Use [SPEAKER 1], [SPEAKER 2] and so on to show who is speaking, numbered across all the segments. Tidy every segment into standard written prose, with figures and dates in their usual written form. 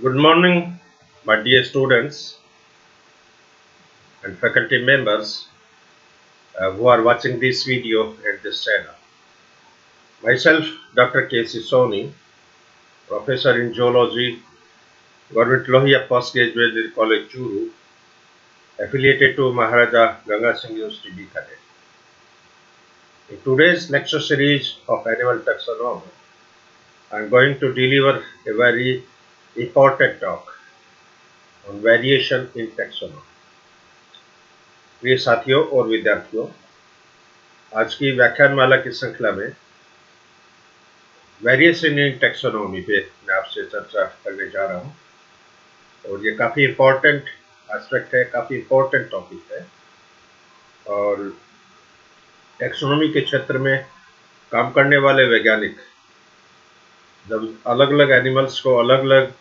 [SPEAKER 1] Good morning, my dear students and faculty members who are watching this video at this channel. Myself, Dr. K.C. Soni, Professor in Zoology, Government Lohia Postgraduate College, Churu, affiliated to Maharaja Ganga Singh University, Bikaner. In today's lecture series of animal taxonomy, I am going to deliver a very important talk on variation in taxonomy. प्रिय साथियों और विद्यार्थियों, आज की व्याख्यानमाला की श्रृंखला में वेरिएशन इन टैक्सोनॉमी पे मैं आपसे चर्चा करने जा रहा हूं और ये काफ़ी इम्पोर्टेंट एस्पेक्ट है, काफ़ी इम्पोर्टेंट टॉपिक है। और टैक्सोनॉमी के क्षेत्र में काम करने वाले वैज्ञानिक जब अलग अलग एनिमल्स को अलग अलग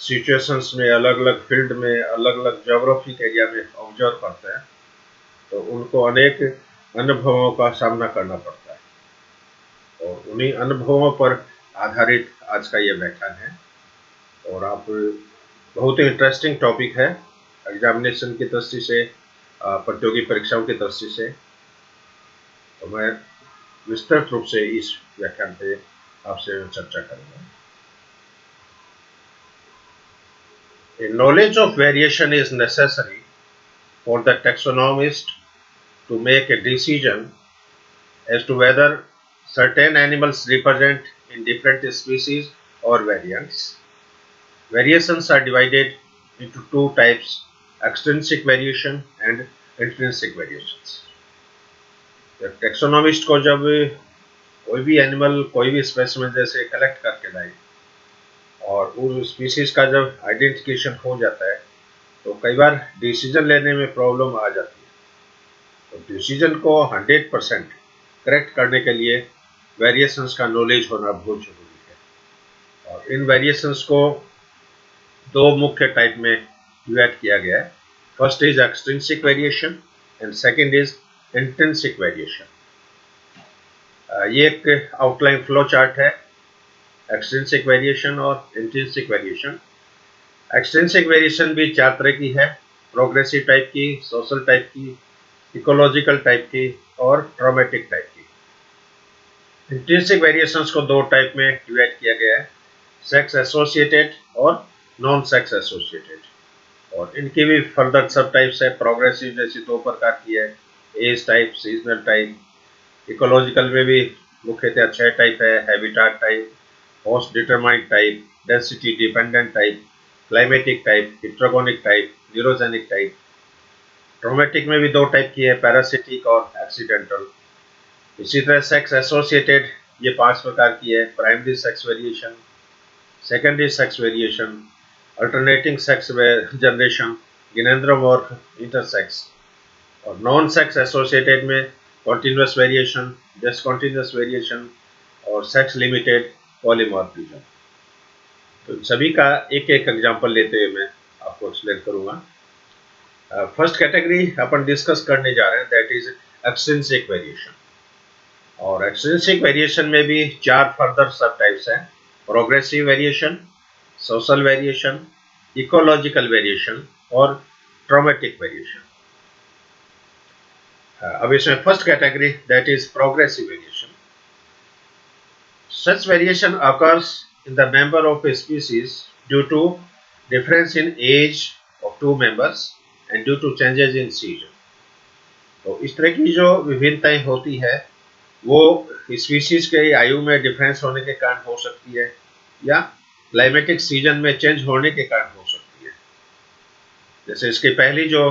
[SPEAKER 1] सिचुएशंस में, अलग अलग फील्ड में, अलग अलग जोग्राफिक एरिया में ऑब्जर्व करते हैं तो उनको अनेक अनुभवों का सामना करना पड़ता है और उन्हीं अनुभवों पर आधारित आज का ये व्याख्यान है। और आप बहुत ही इंटरेस्टिंग टॉपिक है एग्जामिनेशन की दृष्टि से, प्रतियोगी परीक्षाओं की दृष्टि से, तो मैं विस्तृत रूप से इस व्याख्यान पे आपसे चर्चा करूंगा। A knowledge of variation is necessary for the taxonomist to make a decision as to whether certain animals represent in different species or variants. Variations are divided into two types, extrinsic variation and intrinsic variations. Taxonomist को जब कोई भी animal, कोई भी specimen जैसे collect करके लाए और उस स्पीसीज का जब आइडेंटिफिकेशन हो जाता है तो कई बार डिसीजन लेने में प्रॉब्लम आ जाती है। तो डिसीजन को 100% करेक्ट करने के लिए वेरिएशंस का नॉलेज होना बहुत जरूरी है। और इन वेरिएशंस को दो मुख्य टाइप में डिवाइड किया गया है। First is extrinsic variation and second is intrinsic variation. ये एक आउटलाइन फ्लो चार्ट है, एक्सट्रिंसिक वेरिएशन और इंट्रिंसिक वेरिएशन। एक्सट्रिंसिक वेरिएशन भी चार तरह की है, प्रोग्रेसिव टाइप की, सोशल टाइप की, इकोलॉजिकल टाइप की और ट्रॉमेटिक टाइप की। इंट्रिंसिक वेरिएशंस को दो टाइप में डिवाइड किया गया है, सेक्स एसोसिएटेड और नॉन सेक्स एसोसिएटेड। और इनकी भी फर्दर सब टाइप्स है। प्रोग्रेसिव जैसी दो प्रकार की है, age type, seasonal type. Ecological में भी मुख्यतः 6 टाइप है, habitat type, host determined type, density dependent type, climatic type, heterogonic type, neurogenic type. Traumatic में भी दो टाइप की है, पैरासिटिक और एक्सीडेंटल। इसी तरह सेक्स एसोसिएटेड ये 5 प्रकार की है, primary sex variation, secondary sex variation, alternating sex generation, gynandromorph, intersex. और नॉन सेक्स एसोसिएटेड में कॉन्टिन्यूस वेरिएशन, डिसकॉन्टिन्यूस वेरिएशन और सेक्स लिमिटेड पॉलीमॉर्फिज्म। तो सभी का एक एक एग्जांपल लेते हुए मैं आपको एक्सप्लेन करूंगा। फर्स्ट कैटेगरी अपन डिस्कस करने जा रहे हैं, दैट इज एक्सट्रिंसिक वेरिएशन। और एक्सट्रिंसिक वेरिएशन में भी 4 फर्दर सब टाइप्स हैं, progressive variation, social variation, ecological variation और ट्रॉमेटिक वेरिएशन। अब इसमें first category that is progressive variation. Such variation occurs in the member of a species due to difference in age of two members and due to changes in season. तो इस तरह की जो विभिन्नताएं होती है वो स्पीसीज के आयु में डिफरेंस होने के कारण हो सकती है या क्लाइमेटिक सीजन में चेंज होने के कारण हो सकती है। जैसे इसकी पहली जो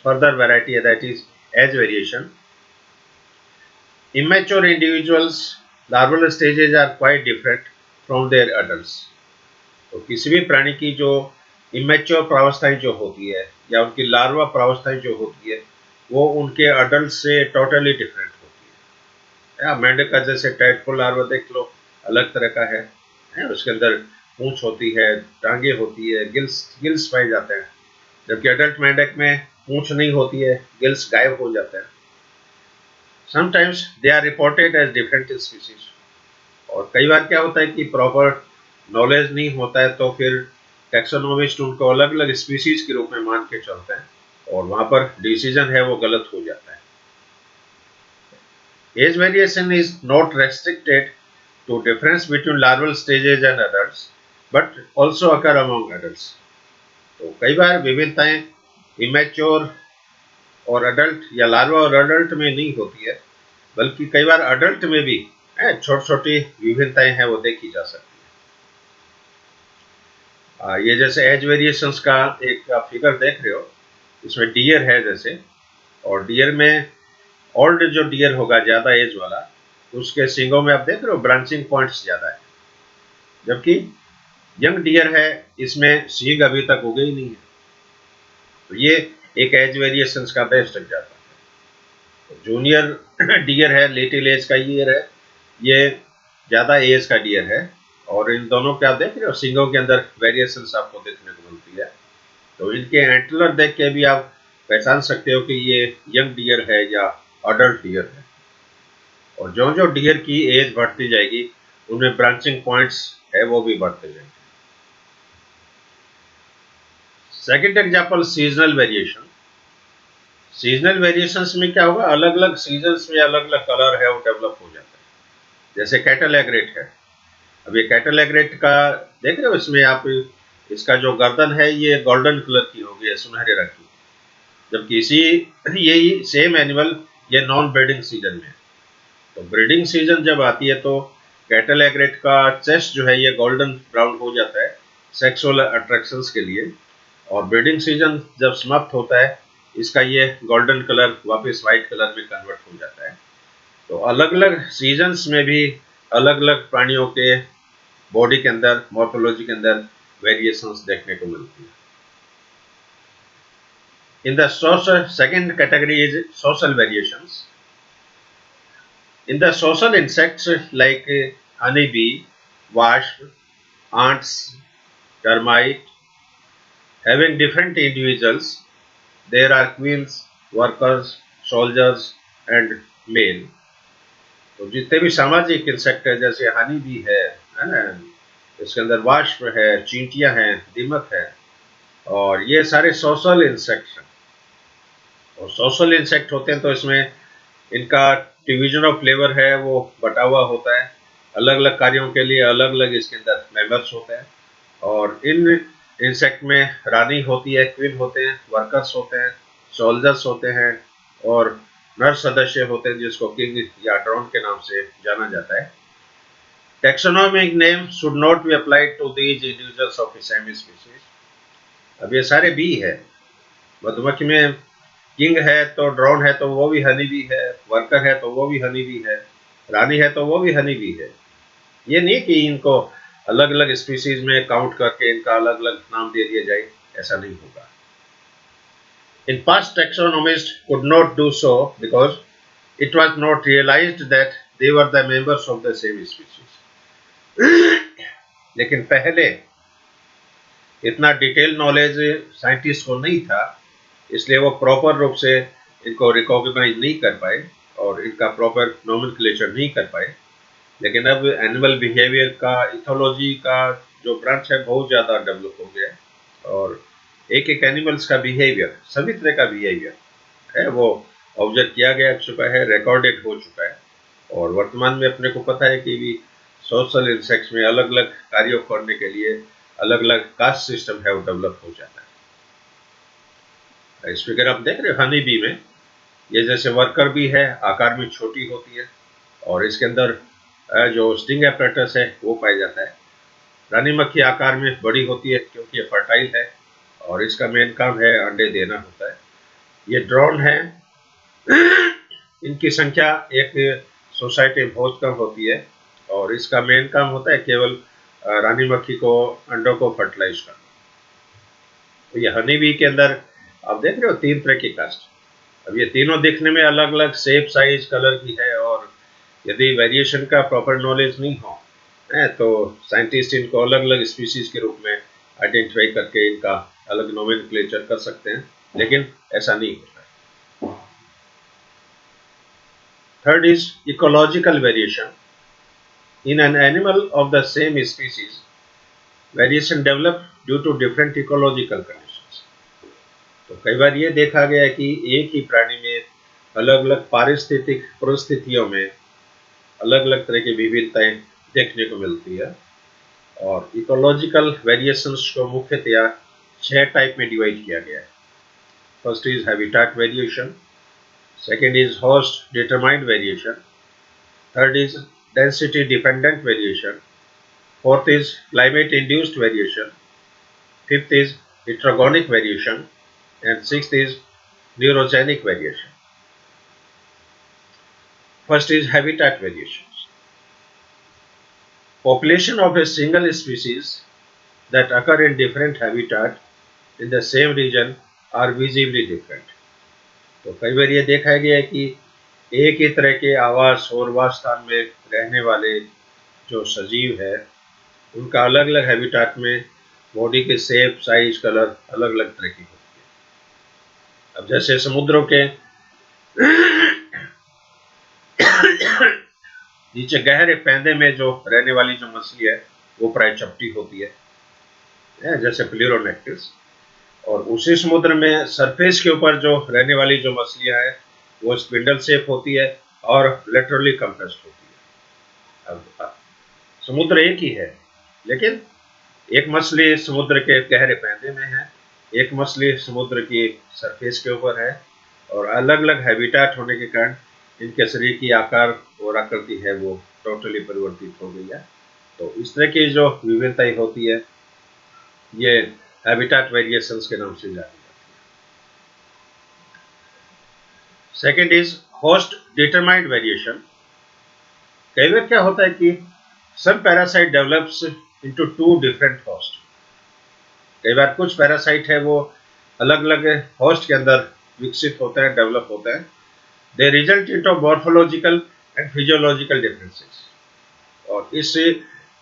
[SPEAKER 1] फर्दर वैरायटी है that is age variation. Immature individuals larval stages are quite different from their adults. तो किसी भी प्राणी की जो इमेच्योर प्रावस्थाएं जो होती है या उनकी लार्वा प्रावस्थाएं जो होती है वो उनके अडल्ट से टोटली डिफरेंट होती है। मेंढक का जैसे टैडपोल लार्वा देख लो, अलग तरह का है, उसके अंदर पूंछ होती है, टांगे होती है, गिल्स पाए जाते हैं, जबकि अडल्ट मेंढक में पूंछ नहीं होती है, गिल्स गायब हो जाते हैं। Sometimes they are reported as different species. और कई बार क्या होता है कि प्रॉपर नॉलेज नहीं होता है तो फिर टैक्सोनॉमिस्ट उनको अलग अलग स्पीसीज के रूप में मान के चलते हैं और वहां पर डिसीजन है वो गलत हो जाता है। Age variation is not restricted to difference between larval stages and adults but also occur among adults. तो कई बार विभिन्नताएं इमेच्योर और अडल्ट या लार्वा और अडल्ट में नहीं होती है, बल्कि कई बार अडल्ट में भी छोटी छोटी विभिन्नताएं हैं वो देखी जा सकती है। ये जैसे एज वेरिएशंस का एक फिगर देख रहे हो, इसमें डियर है जैसे, और डियर में ओल्ड जो डियर होगा ज्यादा एज वाला, उसके सींगों में आप देख रहे हो ब्रांचिंग पॉइंट्स ज्यादा है, जबकि यंग डियर है इसमें सींग अभी तक उगे ही नहीं है। तो ये एक एज वेरिएशंस का बेस्ट एग्जाम्पल है। जूनियर डियर है, लिटिल एज का डियर है, ये ज्यादा एज का डियर है, और इन दोनों के आप देख रहे हो सींगों के अंदर वेरिएशंस आपको देखने को मिलती है। तो इनके एंटलर देख के भी आप पहचान सकते हो कि ये यंग डियर है या अडल्ट डियर है। और जो जो डियर की एज बढ़ती जाएगी उनमें ब्रांचिंग पॉइंट्स है वो भी बढ़ते जाएंगे। Second example seasonal variation. Seasonal variations में क्या होगा, अलग अलग सीजन्स में अलग अलग कलर है वो डेवलप हो जाता है। जैसे कैटल एग्रेट है, अब ये कैटल एग्रेट का देख रहे हो, इसमें आप इसका जो गर्दन है ये गोल्डन कलर की होगी, सुनहरे रंग की, जबकि इसी यही सेम एनिमल ये नॉन ब्रीडिंग सीजन में। तो ब्रीडिंग सीजन जब आती है तो कैटल एग्रेट का चेस्ट जो है ये गोल्डन ब्राउन हो जाता है सेक्सुअल अट्रैक्शंस के लिए, और ब्रीडिंग सीजन जब समाप्त होता है इसका ये गोल्डन कलर वापस व्हाइट कलर में कन्वर्ट हो जाता है। तो अलग अलग सीजन्स में भी अलग अलग प्राणियों के बॉडी के अंदर, मॉर्फोलॉजी के अंदर वेरिएशंस देखने को मिलती है। In the social, second category is social variations. In the social insects like honeybee, wasp, ants, termite, having different individuals, there are queens, workers, soldiers and male. तो जितने भी सामाजिक इंसेक्ट है जैसे हनी बी है ना, इसके अंदर वाष्प है, चींटियां हैं, दीमक है, और ये सारे सोशल इंसेक्ट हैं। और सोशल इंसेक्ट होते हैं तो इसमें इनका डिवीजन ऑफ लेबर है वो बटा हुआ होता है, अलग अलग कार्यों के लिए अलग अलग इसके अंदर मेंबर्स होते हैं। और इन इंसेक्ट में रानी होती है, क्वीन होते हैं, वर्कर्स होते हैं, सोल्जर्स होते हैं, और नर सदस्य होते हैं जिसको किंग या ड्रोन के नाम से जाना जाता है। Taxonomic name should not be applied to these individuals of the same species. अब ये सारे बी है, मधुमक्खी में किंग है तो ड्रोन है तो वो भी हनी बी है, वर्कर है तो वो भी हनी बी है, रानी है तो वो भी हनी बी है। ये नहीं कि इनको अलग अलग स्पीसीज में काउंट करके इनका अलग अलग नाम दे दिया जाए, ऐसा नहीं होगा। In past taxonomist could not do so because it was not realized that they were the members of the same species. लेकिन पहले इतना डिटेल नॉलेज साइंटिस्ट को नहीं था, इसलिए वो प्रॉपर रूप से इनको रिकॉग्नाइज नहीं कर पाए और इनका प्रॉपर नोमेनक्लेचर नहीं कर पाए। लेकिन अब एनिमल बिहेवियर का, इथोलॉजी का जो ब्रांच है बहुत ज़्यादा डेवलप हो गया है, और एक एक एनिमल्स का बिहेवियर, सभी तरह का बिहेवियर है वो ऑब्जर्व किया गया चुका है, रिकॉर्डेड हो चुका है। और वर्तमान में अपने को पता है कि भी सोशल इंसेक्ट्स में अलग अलग कार्यों करने के लिए अलग अलग कास्ट सिस्टम है वो डेवलप हो जाता है। इस फिगर आप देख रहे हो हनी बी में, ये जैसे वर्कर भी है, आकार में छोटी होती है, और इसके अंदर जो स्टिंग एपरेटस है वो पाया जाता है। रानी मक्खी आकार में बड़ी होती है क्योंकि ये फर्टाइल है और इसका मेन काम है अंडे देना होता है। ये ड्रोन है, इनकी संख्या एक सोसाइटी में बहुत कम होती है और इसका मेन काम होता है केवल रानी मक्खी को अंडों को फर्टिलाइज करना। तो ये हनी बी के अंदर आप देख रहे हो तीन तरह की कास्ट। अब ये तीनों दिखने में अलग अलग शेप, साइज, कलर की है, और यदि वेरिएशन का प्रॉपर नॉलेज नहीं हो तो साइंटिस्ट इनको अलग अलग स्पीशीज के रूप में आइडेंटिफाई करके इनका अलग नोमेनक्लेचर कर सकते हैं, लेकिन ऐसा नहीं होता है। Third is ecological variation. In an animal of the same species variation develop due to different ecological conditions. तो कई बार ये देखा गया है कि एक ही प्राणी में अलग अलग पारिस्थितिक परिस्थितियों में अलग अलग तरह की विभिन्नताएं देखने को मिलती है। और इकोलॉजिकल वेरिएशंस को मुख्यतया 6 टाइप में डिवाइड किया गया है। First is habitat variation, second is host determined variation, third is density dependent variation, fourth is climate induced variation, fifth is heterogonic variation, and sixth is neurogenic variation. First is habitat variations. Population of a single species that occur in different habitat in the same region are visibly different. तो कई बार ये देखा गया है कि एक ही तरह के आवास और वास स्थान में रहने वाले जो सजीव है उनका अलग अलग हैबिटाट में बॉडी के शेप, साइज, कलर अलग अलग तरह की होती है। अब जैसे समुद्रों के नीचे गहरे पैंदे में जो रहने वाली जो मछली है वो प्राय चपटी होती है जैसे प्लेरोनेक्टिस, और उसी समुद्र में सरफेस के ऊपर जो रहने वाली जो मछलियां हैं वो स्पिंडल शेप होती है और लेटरली कंप्रेस्ड होती है। अब समुद्र एक ही है, लेकिन एक मछली समुद्र के गहरे पैंदे में है, एक मछली समुद्र की सरफेस के ऊपर है, और अलग अलग हैबिटेट होने के कारण इनके शरीर की आकार और आकृति है वो टोटली परिवर्तित हो गई है। तो इस तरह की जो विभिन्नताएं होती है ये हैबिटेट वेरिएशंस के नाम से जानी जाती है। Second is host determined variation. कई बार क्या होता है कि some parasite develops into two different host. कई बार कुछ पैरासाइट है वो अलग अलग होस्ट के अंदर विकसित होते हैं, डेवलप होते हैं। They result into morphological and physiological differences. और इस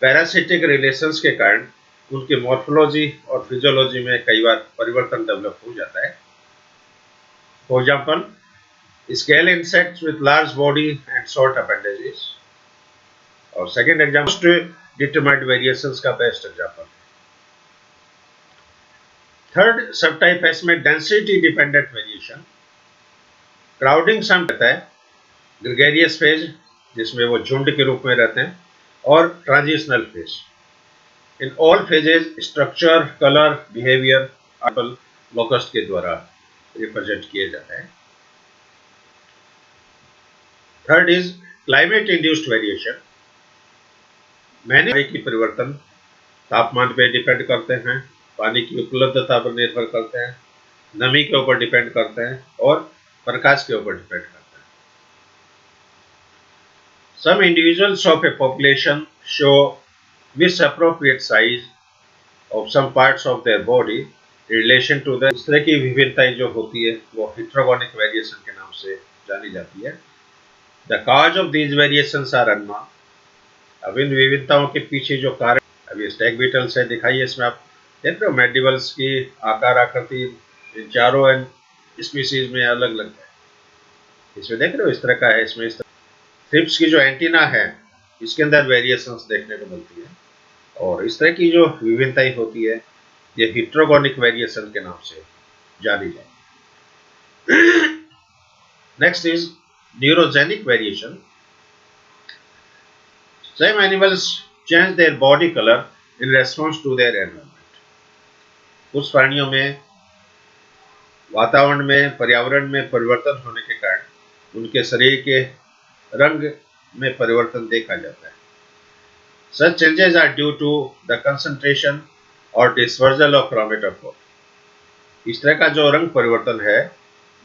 [SPEAKER 1] पैरासिटिक रिलेशंस के कारण उनकी मॉर्फोलॉजी और फिजियोलॉजी में कई बार परिवर्तन डेवलप हो जाता है। For example, scale insects with large body and short appendages. और सेकेंड एग्जाम्पल डिटरमाइंड वेरिएशंस का बेस्ट एग्जाम्पल। थर्ड सब टाइप है इसमें डेंसिटी डिपेंडेंट वेरिएशन। क्राउडिंग सम रहता है, ग्रेगेरियस फेज जिसमें वो झुंड के रूप में रहते हैं, और transitional phase. In all phases structure, colour, behaviour locust के द्वारा रिप्रेजेंट किए जाते हैं। Third is climate induced variation. मैंने की परिवर्तन तापमान पे डिपेंड करते हैं, पानी की उपलब्धता पर निर्भर करते हैं, नमी के ऊपर डिपेंड करते हैं, और प्रकाश के ऊपर डिपेंड करते हैं। Some individuals of a population show which appropriate size of some parts of their body in relation to the। इस तरह की विभिन्नताएं जो होती है वो heterogonic variation के नाम से जानी जाती है। The cause of these variations are unknown। अब इन विभिन्नताओं के पीछे जो कारण, अभी स्टैग बीटल्स है दिखाइए, इसमें आप देख रहे हो मैंडिबल्स की आकार आकृति इन चारों स्पीसीज में अलग अलग है। इसमें देख रहे हो इस तरह का है, इसमें इस तरह। थ्रिप्स की जो एंटीना है इसके अंदर वेरिएशंस देखने को मिलती है, और इस तरह की जो विभिन्नताएं होती है ये heterogonic वेरिएशन के नाम से जानी जाती है। Next is neurogenic variation. Some animals change their body color in response to their environment। कुछ प्राणियों में वातावरण में, पर्यावरण में परिवर्तन होने के कारण उनके शरीर के रंग में परिवर्तन देखा जाता है। Such changes are due to the concentration और डिस्पर्जल ऑफ क्रोमेटोफोर। इस तरह का जो रंग परिवर्तन है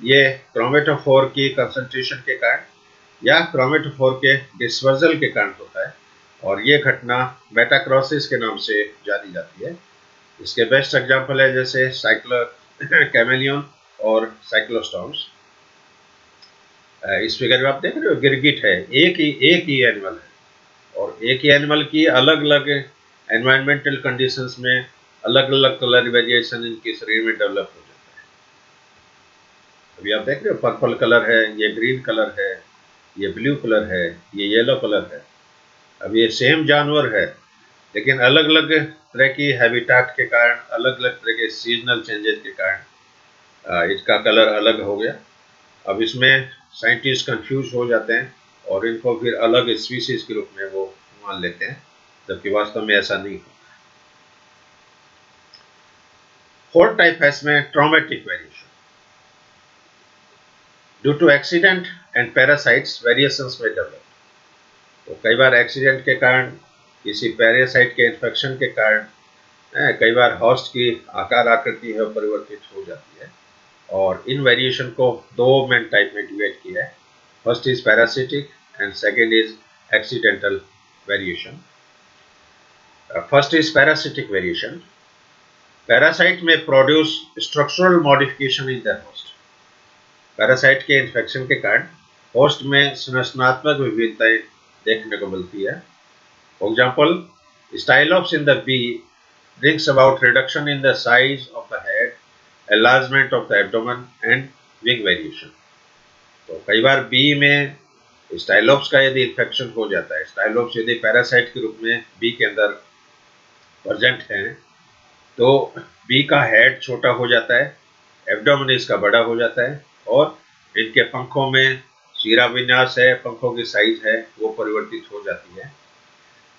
[SPEAKER 1] ये क्रोमेटोफोर की कंसंट्रेशन के कारण या क्रोमेटोफोर के डिस्पर्जल के कारण होता है, और ये घटना मेटाक्रोसिस के नाम से जानी जाती है। इसके बेस्ट एग्जांपल है जैसे कैमेलियन और साइक्लोस्टॉर्म्स। इस फिगर में आप देख रहे हो गिरगिट है, एक ही एनिमल है, और एक ही एनिमल की अलग अलग एनवायरमेंटल कंडीशंस में अलग अलग कलर वेरिएशन इनके शरीर में डेवलप हो जाता है। अभी आप देख रहे हो पर्पल कलर है, ये ग्रीन कलर है, ये ब्लू कलर है, ये येलो कलर है। अब ये सेम जानवर है लेकिन अलग अलग तरह की हैबिटाट के कारण, अलग अलग तरह के सीजनल चेंजेस के कारण इसका कलर अलग हो गया। अब इसमें साइंटिस्ट कंफ्यूज हो जाते हैं और इनको फिर अलग स्पीसीज के रूप में वो मान लेते हैं, जबकि वास्तव में ऐसा नहीं होता। फोर्थ टाइप है इसमें traumatic variation. Due to accident and parasites variations में डेवलप। तो कई बार एक्सीडेंट के कारण, किसी पैरासाइट के इन्फेक्शन के कारण कई बार होस्ट की आकार आकृति है परिवर्तित हो जाती है, और इन वेरिएशन को दो मेन टाइप में डिवाइड किया है। First is parasitic and second is accidental variation. First is parasitic variation. Parasite में produce structural modification in the host. Parasite के इन्फेक्शन के कारण होस्ट में संरचनात्मक विविधताएं देखने को मिलती है। For example, stylops in the bee brings about reduction in the size of the head, enlargement of the abdomen and wing variation। तो कई बार बी में स्टाइलोप्स का यदि इन्फेक्शन हो जाता है, स्टाइलोप्स यदि पैरासाइट के रूप में बी के अंदर प्रेजेंट है, तो बी का हेड छोटा हो जाता है, एब्डोमेन इसका बड़ा हो जाता है, और इनके पंखों में शीरा विन्यास है, पंखों की साइज है, वो परिवर्तित हो जाती है।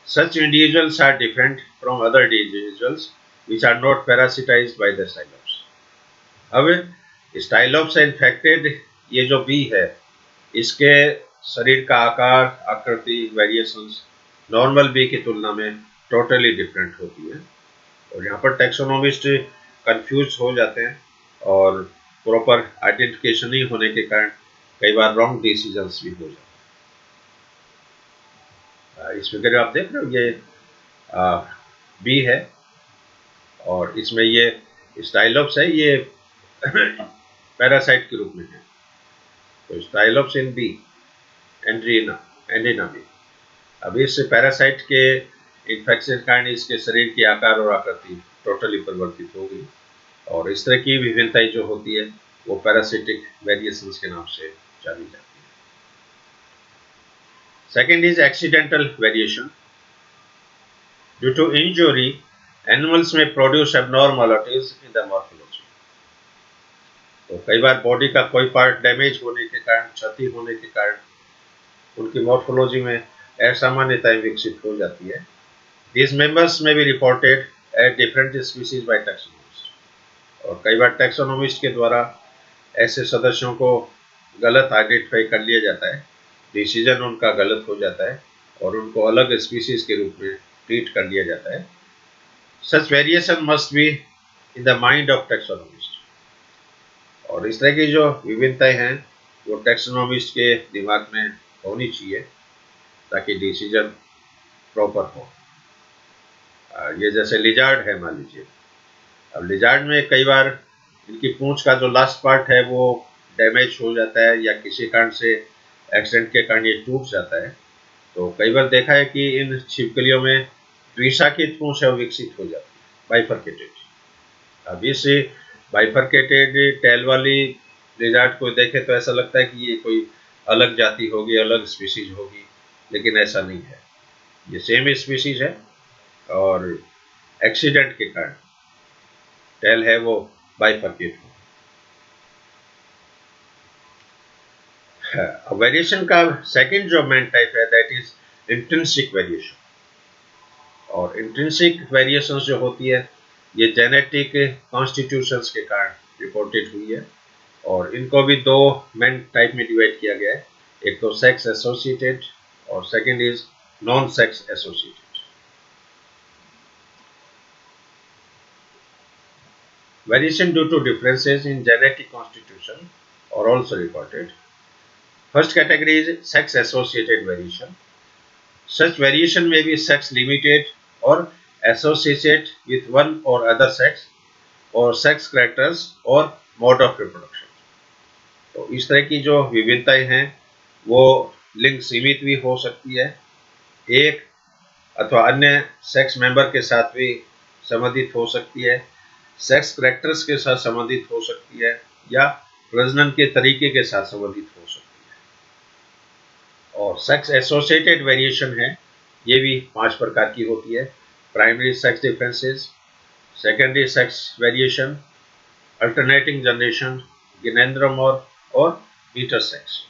[SPEAKER 1] Such individuals are different from other individuals which are not parasitized by the stylops। अब स्टाइलोप से इन्फेक्टेड ये जो बी है, इसके शरीर का आकार, आकृति, वेरिएशंस नॉर्मल बी की तुलना में टोटली डिफरेंट होती है। और यहाँ पर टैक्सोनोमिस्ट कंफ्यूज हो जाते हैं और प्रॉपर आइडेंटिफिकेशन नहीं होने के कारण कई बार रॉन्ग डिसीजंस भी हो जाते हैं। इस फिगर आप देख रहे हो, ये बी है और इसमें ये स्टाइलोप्स है, ये पैरासाइट के रूप में है। तो स्टाइलोप्स इन बी, एंड्रीना बी। अभी इस पैरासाइट के इन्फेक्शन के कारण इसके शरीर की आकार और आकृति टोटली परिवर्तित हो गई, और इस तरह की विभिन्नताएं जो होती है वो पैरासिटिक वेरिएशंस के नाम से जानी जाती है। Second is accidental variation. Due to injury, animals में produce abnormalities in the morphology. तो कई बार बॉडी का कोई पार्ट डैमेज होने के कारण, क्षति होने के कारण उनकी मॉर्फोलॉजी में असामान्यताएं विकसित हो जाती है। These members may be reported at different species by taxonomists। और कई बार टैक्सोनोमिस्ट के द्वारा ऐसे सदस्यों को गलत आइडेंटिफाई कर लिया जाता है, डिसीजन उनका गलत हो जाता है और उनको अलग स्पीसीज के रूप में ट्रीट कर लिया जाता है। Such variation must be in the mind of taxonomist। और इस तरह की जो विभिन्नताएं हैं वो टैक्सोनोमिस्ट के दिमाग में होनी चाहिए ताकि डिसीजन प्रॉपर हो। ये जैसे लिजार्ड है, मान लीजिए। अब लिजार्ड में कई बार इनकी पूंछ का जो लास्ट पार्ट है वो डैमेज हो जाता है या किसी कारण से एक्सीडेंट के कारण ये टूट जाता है। तो कई बार देखा है कि इन छिपकलियों में द्विशाखित पूंछ है विकसित हो जाती है, बाइफरकेटेड। अब इस बाइफरकेटेड टेल वाली लिजार्ड को देखे तो ऐसा लगता है कि ये कोई अलग जाति होगी, अलग स्पीसीज होगी, लेकिन ऐसा नहीं है, ये सेम स्पीसीज है और एक्सीडेंट के कारण टेल है वो बाइफरकेट हो। वेरिएशन का सेकंड जो मेन टाइप है दैट इज इंट्रिंसिक वेरिएशन। और इंट्रिंसिक वेरिएशन जो होती है ये जेनेटिक कॉन्स्टिट्यूशंस के कारण रिपोर्टेड हुई है, और इनको भी दो मेन टाइप में डिवाइड किया गया है। एक तो सेक्स एसोसिएटेड और second is non sex associated. Variation due to differences in genetic constitution are also reported. First category is sex-associated variation. Such variation may be sex-limited or associated with one or other sex or sex characters or mode of reproduction। तो इस तरह की जो विभिन्नताएं हैं वो लिंग सीमित भी हो सकती है, एक अथवा अन्य सेक्स मेंबर के साथ भी संबंधित हो सकती है, सेक्स करैक्टर्स के साथ संबंधित हो सकती है, या प्रजनन के तरीके के साथ संबंधित हो सकती है। और सेक्स एसोसिएटेड वेरिएशन है, ये भी 5 प्रकार की होती है। Primary sex differences, secondary sex variation, alternating generation, gynandromorph और intersex.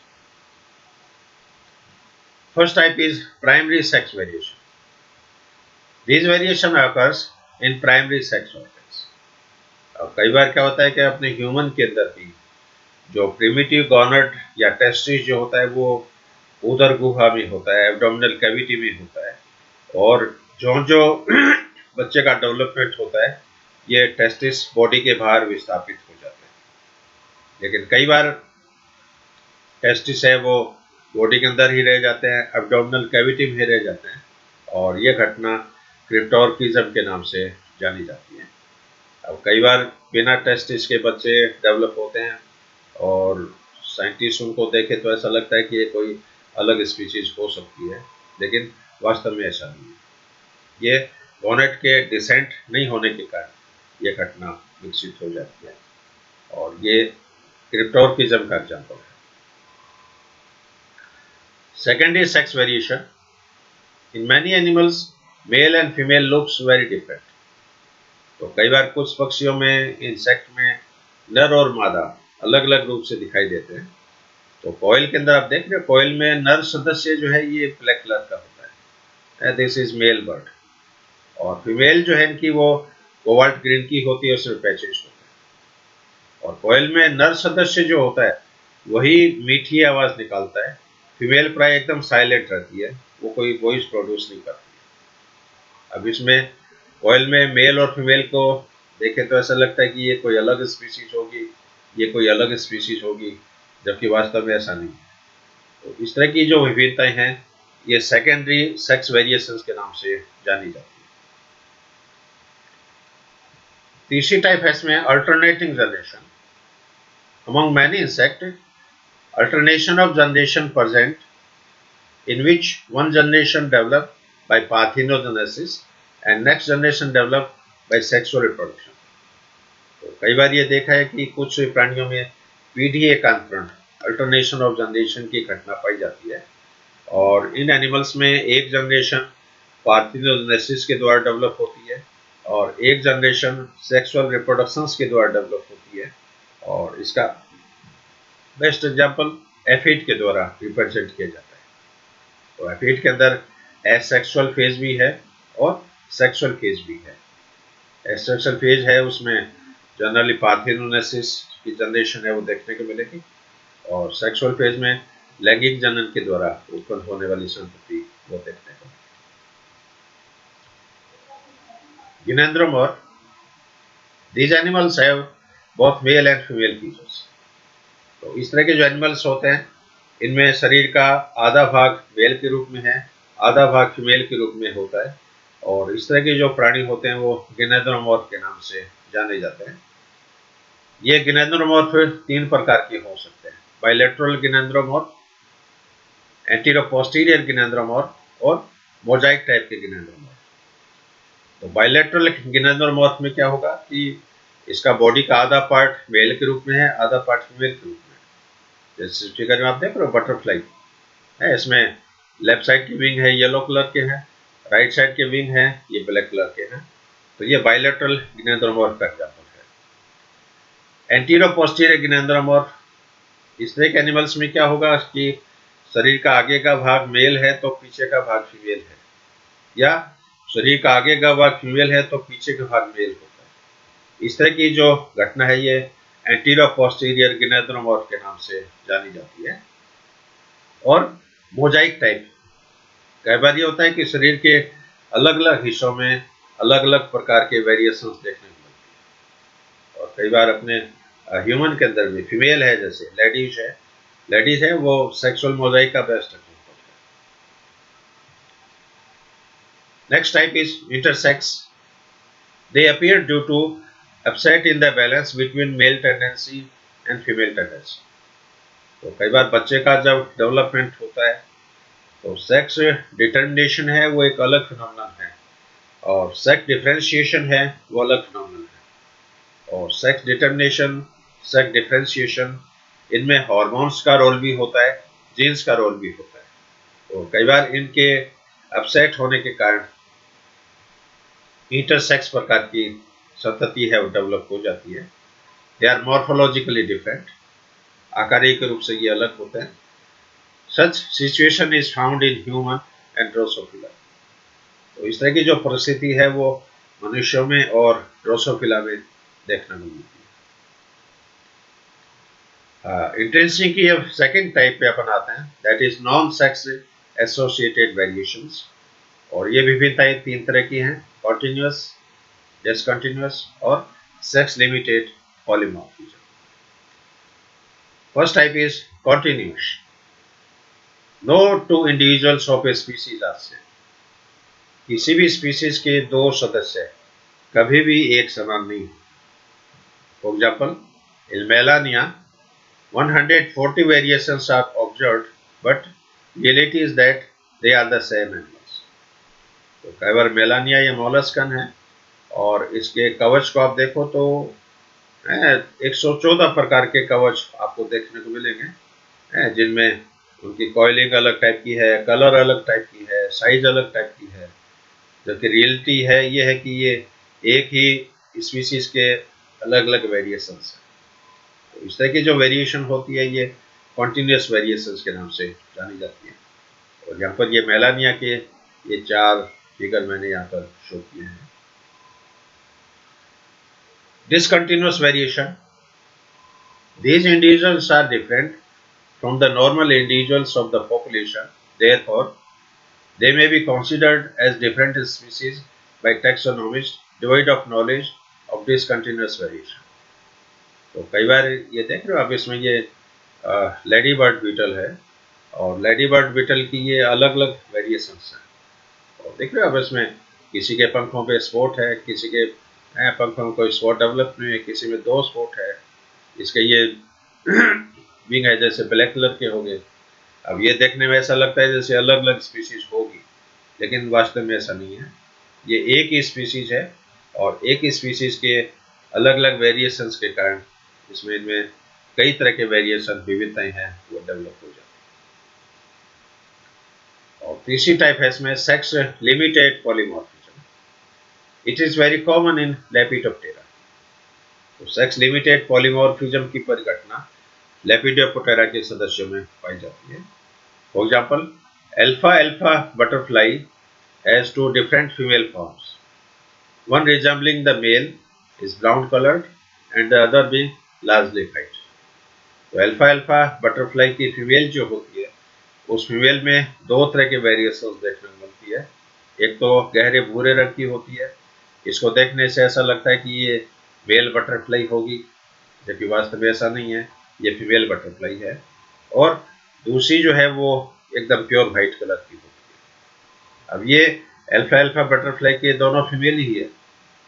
[SPEAKER 1] First type is primary sex variation. These variation occurs in primary sex organs. अब कई बार क्या होता है कि अपने ह्यूमन के अंदर भी जो प्रिमिटिव गॉनड या टेस्टिस जो होता है वो उदर गुहा में होता है, एब्डोमिनल कैविटी में होता है, और जो जो बच्चे का डेवलपमेंट होता है ये टेस्टिस बॉडी के बाहर विस्थापित हो जाते हैं. लेकिन कई बार टेस्टिस है वो बॉडी के अंदर ही रह जाते हैं, एब्डोमिनल कैविटी में रह जाते हैं, और ये घटना क्रिप्टोर्किज्म के नाम से जानी जाती है. अब कई बार बिना टेस्टिस के बच्चे डेवलप होते हैं और साइंटिस्ट उनको देखे तो ऐसा लगता है कि ये कोई अलग स्पीशीज हो सकती है, लेकिन वास्तव में ऐसा नहीं है. ये गॉनेट के डिसेंट नहीं होने के कारण ये घटना विकसित हो जाती है, और ये क्रिप्टोर्किज्म का एग्जाम्पल है. Secondary sex variation. In many animals, male and female looks very different. तो कई बार कुछ पक्षियों में, इंसेक्ट में नर और मादा अलग अलग रूप से दिखाई देते हैं. तो कोयल के अंदर आप देख रहे हो, कोयल में नर सदस्य जो है ये ब्लैक कलर का होता है, दिस इज मेल बर्ड, और फीमेल जो है इनकी वो कोबाल्ट ग्रीन की होती है, उसमें पैचेस होते हैं. और कोयल में नर सदस्य जो होता है वही मीठी आवाज निकालता है, फीमेल प्राय एकदम साइलेंट रहती है, वो कोई वॉइस प्रोड्यूस नहीं करती है. अब इसमें कोयल में मेल और फीमेल को देखें तो ऐसा लगता है कि ये कोई अलग स्पीशीज होगी, ये कोई अलग स्पीशीज होगी, जबकि वास्तव में ऐसा नहीं है. तो इस तरह की जो विभिन्नताएं हैं ये सेकेंडरी सेक्स वेरिएशंस के नाम से जानी जाती है. तीसरी टाइप है इसमें alternating generation. Among many insect, alternation of generation present in which one generation developed by parthenogenesis and next generation developed by sexual reproduction. तो कई बार ये देखा है कि कुछ प्राणियों में पीढ़ी एकांतरण, अल्टरनेशन ऑफ जनरेशन की घटना पाई जाती है, और इन एनिमल्स में एक जनरेशन पार्थिनोजेनेसिस के द्वारा डेवलप होती है और एक जनरेशन सेक्सुअल रिप्रोडक्शंस के द्वारा डेवलप होती है. और इसका बेस्ट एग्जाम्पल एफिड के द्वारा रिप्रेजेंट किया जाता है. तो एफिड के अंदर एसेक्सुअल फेज भी है और सेक्सुअल फेज भी है. एसेक्सुअल फेज है उसमें जनरली पार्थिनोजेनेसिस की जनरेशन है वो देखने को मिलेगी, और सेक्सुअल फेज में लैंगिक जनन के द्वारा उत्पन्न होने वाली संतति वो देखने को मिलेगी. गिनेंद्रोमॉर्फ. These animals have both male and female features. तो इस तरह के जो एनिमल्स होते हैं इनमें शरीर का आधा भाग मेल के रूप में है, आधा भाग फीमेल के रूप में होता है, और इस तरह के जो प्राणी होते हैं वो गिनेंद्रोमॉर्फ के नाम से जाने जाते हैं. ये गिनेंद्रोमॉर्फ 3 प्रकार के हो सकते हैं: बाइलेटरल गिनेंद्रोमॉर्फ, एंटीरो-पोस्टीरियर गिनेंद्रोमॉर्फ और मोजाइक टाइप के गिनेंद्रोमॉर्फ. तो बाइलेटरल गिनेंद्रोमॉर्फ में क्या होगा कि इसका बॉडी का आधा पार्ट मेल के रूप में है, आधा पार्ट फीमेल के रूप में. जैसे फिगर में आप देख रहे हो बटरफ्लाई है, इसमें लेफ्ट साइड की विंग है येलो कलर के हैं, राइट साइड के विंग है ये ब्लैक कलर के हैं. तो ये बाइलेटरल गिनेंद्रोमॉर्फ का एग्जांपल है. एंटीरो पोस्टीरियर गिनेंद्रोमॉर्फ, इस तरह के एनिमल्स में क्या होगा कि शरीर का आगे का भाग मेल है तो पीछे का भाग फीमेल है, या शरीर का आगे का भाग फीमेल है तो पीछे का भाग मेल होता है. इस तरह की जो घटना है ये एंटीरो-पोस्टीरियर गिनेंद्रोमॉर्फ के नाम से जानी जाती है. और मोजाइक टाइप, कई बार ये होता है कि शरीर के अलग अलग हिस्सों में अलग अलग प्रकार के वेरिएशंस देखने को मिलते हैं, और कई बार अपने ह्यूमन के अंदर भी फीमेल है, जैसे लेडीज है वो सेक्सुअल मोजाइक का बेस्ट एग्जांपल है. Next type is intersex. They appear due to upset in the balance between male tendency and female tendency. तो कई बार बच्चे का जब डेवलपमेंट होता है तो सेक्स डिटर्मिनेशन है वो एक अलग फिनोमेनन है, और सेक्स डिफरेंशिएशन है वो अलग फिनोमेनन है. और सेक्स डिटर्मिनेशन, सेक्स डिफरेंशिएशन, इनमें हार्मोन्स का रोल भी होता है, जीन्स का रोल भी होता है. तो कई बार इनके अपसेट होने के कारण इंटरसेक्स प्रकार की संतति है वो डेवलप हो जाती है। दे आर मॉर्फोलॉजिकली डिफरेंट, आकारिक रूप से ये अलग होते हैं। Such situation is found in human and Drosophila. तो इस तरह की जो परिस्थिति है वो मनुष्यों में और ड्रोसोफिला में देखने को मिलती है। इंटेंसिटी की अब सेकेंड टाइप पे अपन आते हैं, that is non sex associated variations. और ये विभिन्नताएं तीन तरह की हैं, कॉन्टिन्यूअस, डिसकंटिन्यूअस और sex limited polymorphism. First type is continuous. No two individuals of a species are same. किसी भी स्पीसीज के दो सदस्य कभी भी एक समान नहीं। For example, in Melania 140 variations are observed, but reality is that they are the same animals. तो कई बार मेलानिया ये मोलस्कन है और इसके कवच को आप देखो तो 114 प्रकार के कवच आपको देखने को मिलेंगे, जिनमें उनकी कॉइलिंग अलग टाइप की है, कलर अलग टाइप की है, साइज अलग टाइप की है। जबकि रियलिटी है ये है कि ये एक ही स्पीसीज के अलग अलग वेरिएशंस हैं। तो इस तरह की जो वेरिएशन होती है ये कॉन्टिन्यूस वेरिएशंस के नाम से जानी जाती है। और यहाँ पर ये मेलानिया के ये चार फिगर मैंने यहाँ पर शो किए हैं। Discontinuous variation. These individuals are different from the normal individuals of the population. Therefore, they may be considered as different species by taxonomists devoid of knowledge of discontinuous variation. तो कई बार ये देख रहे हो आप, इसमें ये लेडी बर्ड बीटल है और लेडी बर्ड बीटल की ये अलग अलग वेरिएशंस हैं। और देख रहे हो आप, इसमें किसी के पंखों पे स्पॉट है, किसी के पंखों में कोई स्पॉट डेवलप नहीं है, किसी में दो स्पॉट है, इसके ये विंग है जैसे ब्लैक कलर के हो गए। अब ये देखने में ऐसा लगता है जैसे अलग अलग स्पीसीज होगी, लेकिन वास्तव में ऐसा नहीं है। ये एक ही स्पीसीज है और एक ही स्पीसीज के अलग अलग वेरिएशंस के कारण इसमें इनमें कई तरह के वेरिएशन विविधताएं हैं वो डेवलप हो जाती है। और तीसरी टाइप है इसमें sex limited polymorphism. It is very common in Lepidoptera. तो सेक्स लिमिटेड पॉलीमॉर्फिज्म की परिघटना लेपिडोप्टेरा के सदस्यों में पाई जाती है। For example, alpha alpha butterfly has two different female forms, one resembling the male is brown colored and the other being largely white. तो अल्फा अल्फा बटरफ्लाई की फीमेल जो होती है उस फीमेल में दो तरह के वेरिएशंस देखने को मिलती है। एक तो गहरे भूरे रंग की होती है, इसको देखने से ऐसा लगता है कि ये मेल बटरफ्लाई होगी, जबकि वास्तव में ऐसा नहीं है, ये फीमेल बटरफ्लाई है। और दूसरी जो है वो एकदम प्योर व्हाइट कलर की होती है। अब ये अल्फा अल्फा बटरफ्लाई के दोनों फीमेल ही है,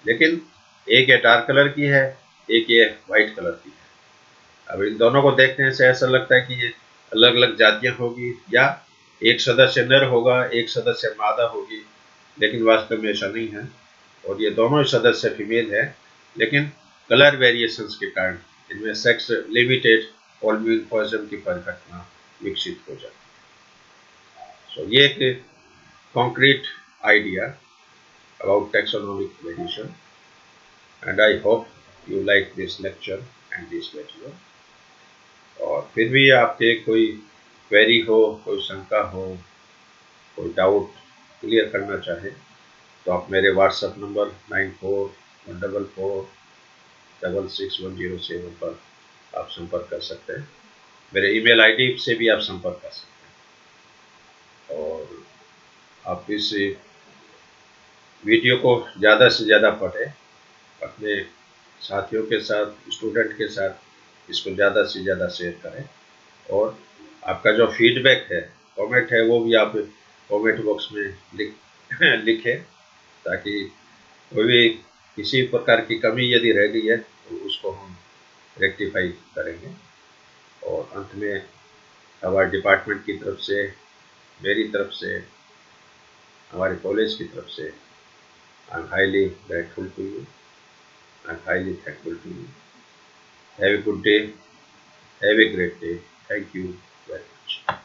[SPEAKER 1] लेकिन एक ये डार्क कलर की है, एक ये व्हाइट कलर की है। अब इन दोनों को देखने से ऐसा लगता है कि ये अलग अलग जातियां होगी या एक सदस्य नर होगा, एक सदस्य मादा होगी, लेकिन वास्तव में ऐसा नहीं है। और ये दोनों सदस्य फीमेल है, लेकिन कलर वेरिएशंस के कारण इनमें सेक्स लिमिटेड पॉलीमॉर्फिज्म की परिघटना विकसित हो जाती है। सो ये एक concrete idea about taxonomic variation, and I hope you like this lecture and this video. और फिर भी आपके कोई क्वेरी हो, कोई शंका हो, कोई डाउट क्लियर करना चाहे तो आप मेरे व्हाट्सएप नंबर 9444661007 पर आप संपर्क कर सकते हैं। मेरे ईमेल आईडी से भी आप संपर्क कर सकते हैं। और आप इस वीडियो को ज़्यादा से ज़्यादा पढ़ें, अपने साथियों के साथ, स्टूडेंट के साथ इसको ज़्यादा से ज़्यादा शेयर करें। और आपका जो फीडबैक है, कमेंट है, वो भी आप कमेंट बॉक्स में लिखें, ताकि कोई भी किसी प्रकार की कमी यदि रह गई है तो उसको हम रेक्टिफाई करेंगे। और अंत में हमारे डिपार्टमेंट की तरफ से, मेरी तरफ से, हमारे कॉलेज की तरफ से I am highly grateful to you. I'm highly thankful to you. Have a good day. Have a great day. Thank you very much.